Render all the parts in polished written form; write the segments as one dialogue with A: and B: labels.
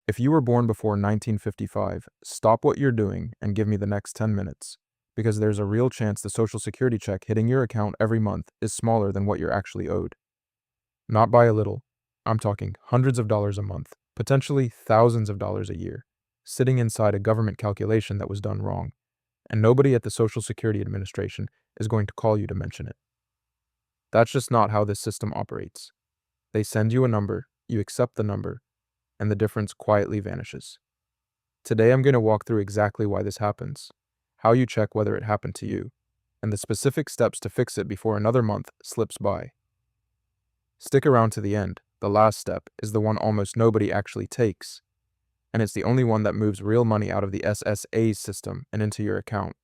A: If you were born before 1955, stop what you're doing and give me the next 10 minutes, because there's a real chance the Social Security check hitting your account every month is smaller than what you're actually owed. Not by a little. I'm talking hundreds of dollars a month, potentially thousands of dollars a year, sitting inside a government calculation that was done wrong, and nobody at the Social Security Administration is going to call you to mention it. That's just not how this system operates. They send you a number, you accept the number, and the difference quietly vanishes. Today I'm going to walk through exactly why this happens, how you check whether it happened to you, and the specific steps to fix it before another month slips by. Stick around to the end. The last step is the one almost nobody actually takes, and it's the only one that moves real money out of the SSA's system and into your account.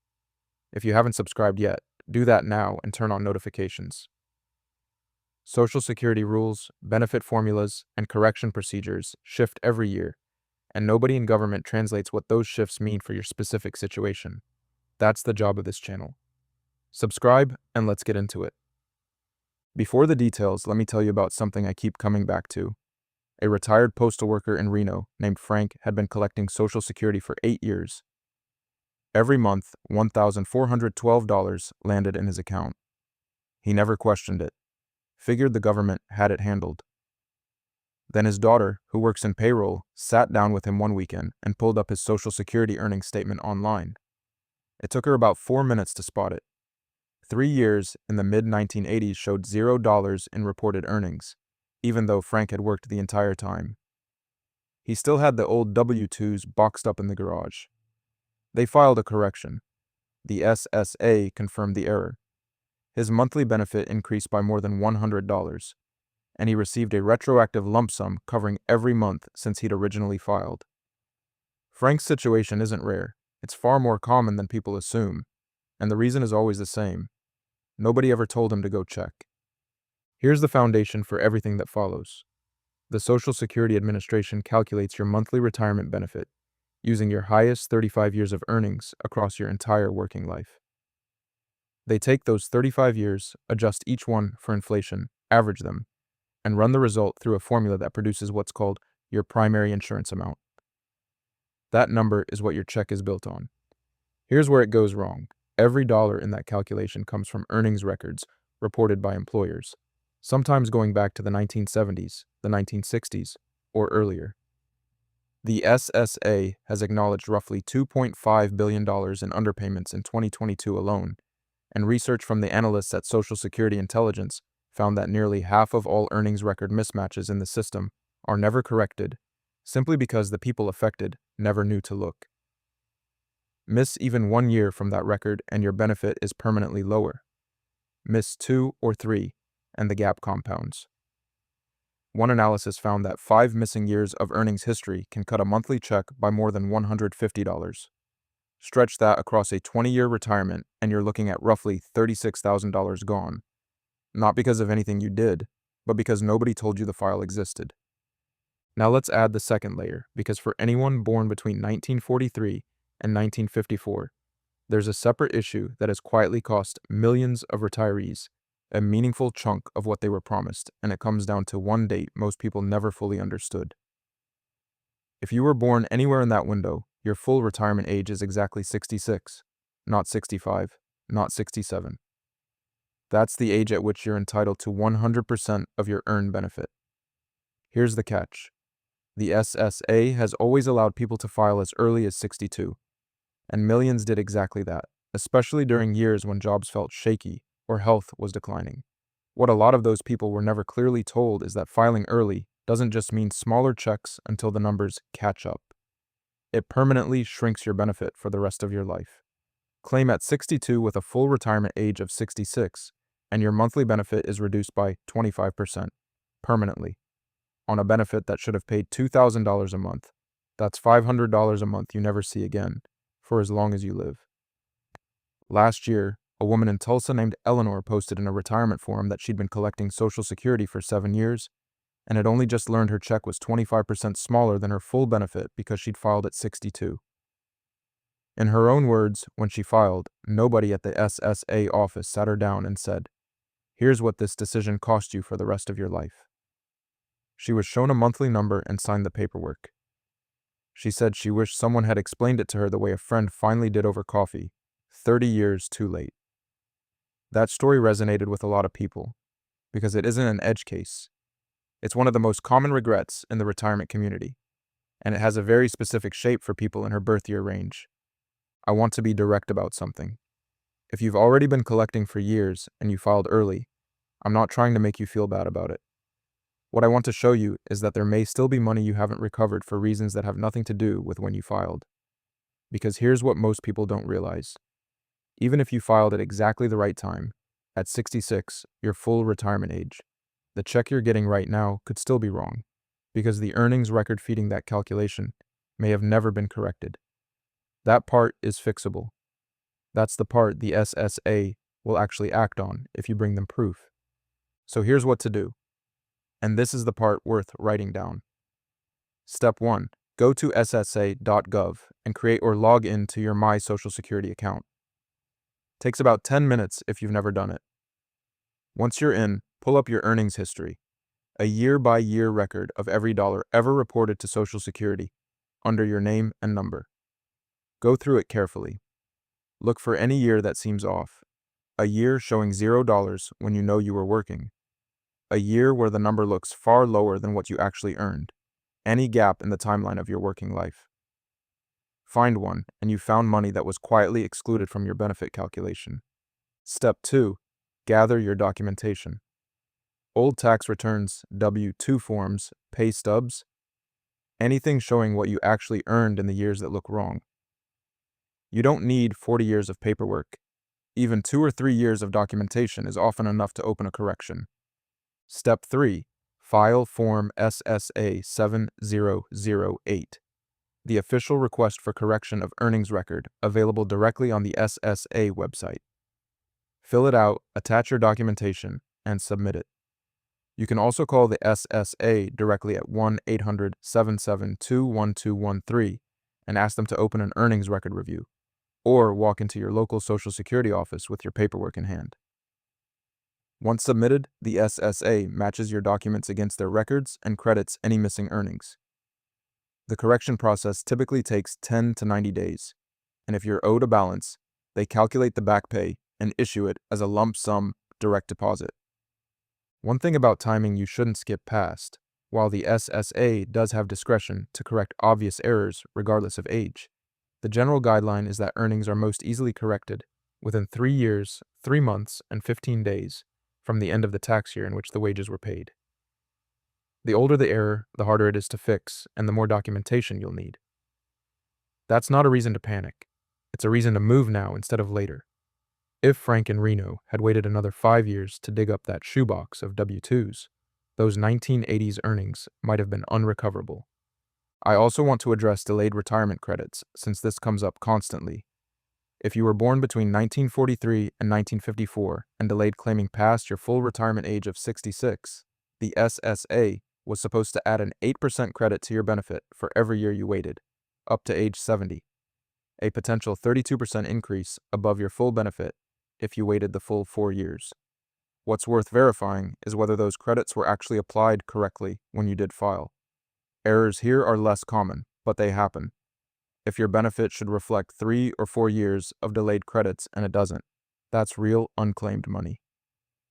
A: If you haven't subscribed yet, do that now and turn on notifications. Social Security rules, benefit formulas, and correction procedures shift every year, and nobody in government translates what those shifts mean for your specific situation. That's the job of this channel. Subscribe, and let's get into it. Before the details, let me tell you about something I keep coming back to. A retired postal worker in Reno named Frank had been collecting Social Security for 8 years. Every month, $1,412 landed in his account. He never questioned it, figured the government had it handled. Then his daughter, who works in payroll, sat down with him one weekend and pulled up his Social Security earnings statement online. It took her about 4 minutes to spot it. 3 years in the mid-1980s showed $0 in reported earnings, even though Frank had worked the entire time. He still had the old W-2s boxed up in the garage. They filed a correction. The SSA confirmed the error. His monthly benefit increased by more than $100, and he received a retroactive lump sum covering every month since he'd originally filed. Frank's situation isn't rare. It's far more common than people assume, and the reason is always the same. Nobody ever told him to go check. Here's the foundation for everything that follows. The Social Security Administration calculates your monthly retirement benefit using your highest 35 years of earnings across your entire working life. They take those 35 years, adjust each one for inflation, average them, and run the result through a formula that produces what's called your primary insurance amount. That number is what your check is built on. Here's where it goes wrong. Every dollar in that calculation comes from earnings records reported by employers, sometimes going back to the 1970s, the 1960s, or earlier. The SSA has acknowledged roughly $2.5 billion in underpayments in 2022 alone, and research from the analysts at Social Security Intelligence found that nearly half of all earnings record mismatches in the system are never corrected, simply because the people affected never knew to look. Miss even 1 year from that record and your benefit is permanently lower. Miss 2 or 3, and the gap compounds. One analysis found that 5 missing years of earnings history can cut a monthly check by more than $150. Stretch that across a 20-year retirement and you're looking at roughly $36,000 gone. Not because of anything you did, but because nobody told you the file existed. Now let's add the second layer, because for anyone born between 1943 and 1954, there's a separate issue that has quietly cost millions of retirees a meaningful chunk of what they were promised, and it comes down to one date most people never fully understood. If you were born anywhere in that window, your full retirement age is exactly 66, not 65, not 67. That's the age at which you're entitled to 100% of your earned benefit. Here's the catch. The SSA has always allowed people to file as early as 62, and millions did exactly that, especially during years when jobs felt shaky or health was declining. What a lot of those people were never clearly told is that filing early doesn't just mean smaller checks until the numbers catch up. It permanently shrinks your benefit for the rest of your life. Claim at 62 with a full retirement age of 66, and your monthly benefit is reduced by 25%, permanently, on a benefit that should have paid $2,000 a month. That's $500 a month you never see again, for as long as you live. Last year, a woman in Tulsa named Eleanor posted in a retirement forum that she'd been collecting Social Security for 7 years, and had only just learned her check was 25% smaller than her full benefit because she'd filed at 62. In her own words, when she filed, nobody at the SSA office sat her down and said, "Here's what this decision cost you for the rest of your life." She was shown a monthly number and signed the paperwork. She said she wished someone had explained it to her the way a friend finally did over coffee, 30 years too late. That story resonated with a lot of people because it isn't an edge case. It's one of the most common regrets in the retirement community, and it has a very specific shape for people in her birth year range. I want to be direct about something. If you've already been collecting for years and you filed early, I'm not trying to make you feel bad about it. What I want to show you is that there may still be money you haven't recovered for reasons that have nothing to do with when you filed. Because here's what most people don't realize. Even if you filed at exactly the right time, at 66, your full retirement age, the check you're getting right now could still be wrong, because the earnings record feeding that calculation may have never been corrected. That part is fixable. That's the part the SSA will actually act on if you bring them proof. So here's what to do. And this is the part worth writing down. Step 1. Go to ssa.gov and create or log in to your My Social Security account. Takes about 10 minutes if you've never done it. Once you're in, pull up your earnings history, a year-by-year record of every dollar ever reported to Social Security under your name and number. Go through it carefully. Look for any year that seems off. A year showing $0 when you know you were working. A year where the number looks far lower than what you actually earned. Any gap in the timeline of your working life. Find one, and you found money that was quietly excluded from your benefit calculation. Step 2. Gather your documentation. Old tax returns, W-2 forms, pay stubs, anything showing what you actually earned in the years that look wrong. You don't need 40 years of paperwork. Even 2 or 3 years of documentation is often enough to open a correction. Step 3. File Form SSA 7008, the official request for correction of earnings record, available directly on the SSA website. Fill it out, attach your documentation, and submit it. You can also call the SSA directly at 1-800-772-1213 and ask them to open an earnings record review, or walk into your local Social Security office with your paperwork in hand. Once submitted, the SSA matches your documents against their records and credits any missing earnings. The correction process typically takes 10 to 90 days, and if you're owed a balance, they calculate the back pay and issue it as a lump sum direct deposit. One thing about timing you shouldn't skip past: while the SSA does have discretion to correct obvious errors regardless of age, the general guideline is that earnings are most easily corrected within 3 years, 3 months, and 15 days from the end of the tax year in which the wages were paid. The older the error, the harder it is to fix, and the more documentation you'll need. That's not a reason to panic. It's a reason to move now instead of later. If Frank and Reno had waited another 5 years to dig up that shoebox of W-2s, those 1980s earnings might have been unrecoverable. I also want to address delayed retirement credits, since this comes up constantly. If you were born between 1943 and 1954 and delayed claiming past your full retirement age of 66, the SSA was supposed to add an 8% credit to your benefit for every year you waited, up to age 70, a potential 32% increase above your full benefit if you waited the full 4 years. What's worth verifying is whether those credits were actually applied correctly when you did file. Errors here are less common, but they happen. If your benefit should reflect 3 or 4 years of delayed credits and it doesn't, that's real unclaimed money.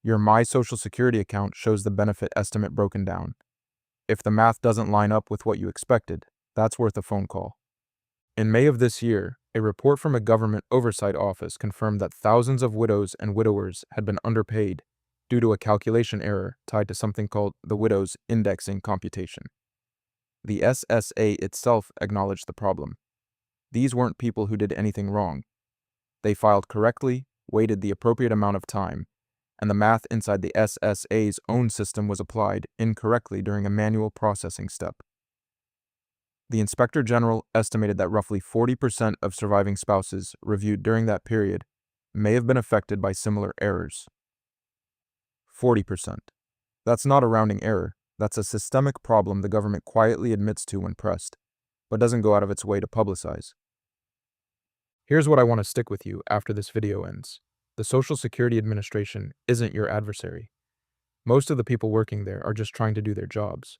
A: Your My Social Security account shows the benefit estimate broken down. If the math doesn't line up with what you expected, that's worth a phone call. In May of this year, a report from a government oversight office confirmed that thousands of widows and widowers had been underpaid due to a calculation error tied to something called the widow's indexing computation. The SSA itself acknowledged the problem. These weren't people who did anything wrong. They filed correctly, waited the appropriate amount of time, and the math inside the SSA's own system was applied incorrectly during a manual processing step. The Inspector General estimated that roughly 40% of surviving spouses reviewed during that period may have been affected by similar errors. 40%. That's not a rounding error. That's a systemic problem the government quietly admits to when pressed, but doesn't go out of its way to publicize. Here's what I want to stick with you after this video ends. The Social Security Administration isn't your adversary. Most of the people working there are just trying to do their jobs.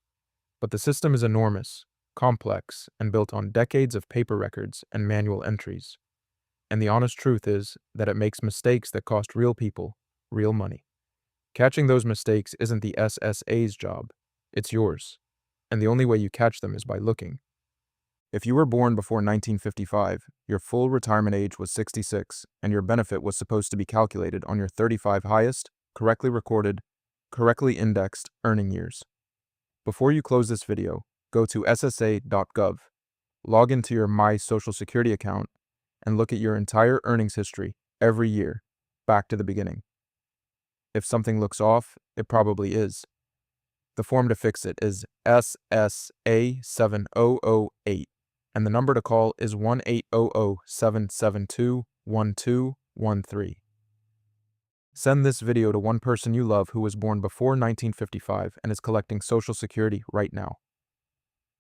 A: But the system is enormous, complex, and built on decades of paper records and manual entries. And the honest truth is that it makes mistakes that cost real people real money. Catching those mistakes isn't the SSA's job, it's yours. And the only way you catch them is by looking. If you were born before 1955, your full retirement age was 66, and your benefit was supposed to be calculated on your 35 highest, correctly recorded, correctly indexed earning years. Before you close this video, go to ssa.gov, log into your My Social Security account, and look at your entire earnings history every year, back to the beginning. If something looks off, it probably is. The form to fix it is SSA7008, and the number to call is 1-800-772-1213. Send this video to one person you love who was born before 1955 and is collecting Social Security right now.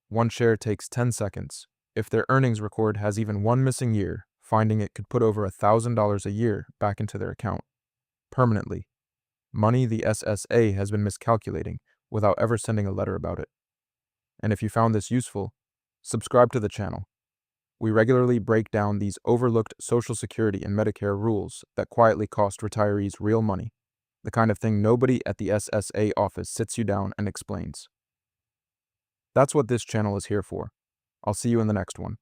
A: One share takes 10 seconds. If their earnings record has even one missing year, finding it could put over $1,000 a year back into their account. Permanently. Money the SSA has been miscalculating without ever sending a letter about it. And if you found this useful, subscribe to the channel. We regularly break down these overlooked Social Security and Medicare rules that quietly cost retirees real money, the kind of thing nobody at the SSA office sits you down and explains. That's what this channel is here for. I'll see you in the next one.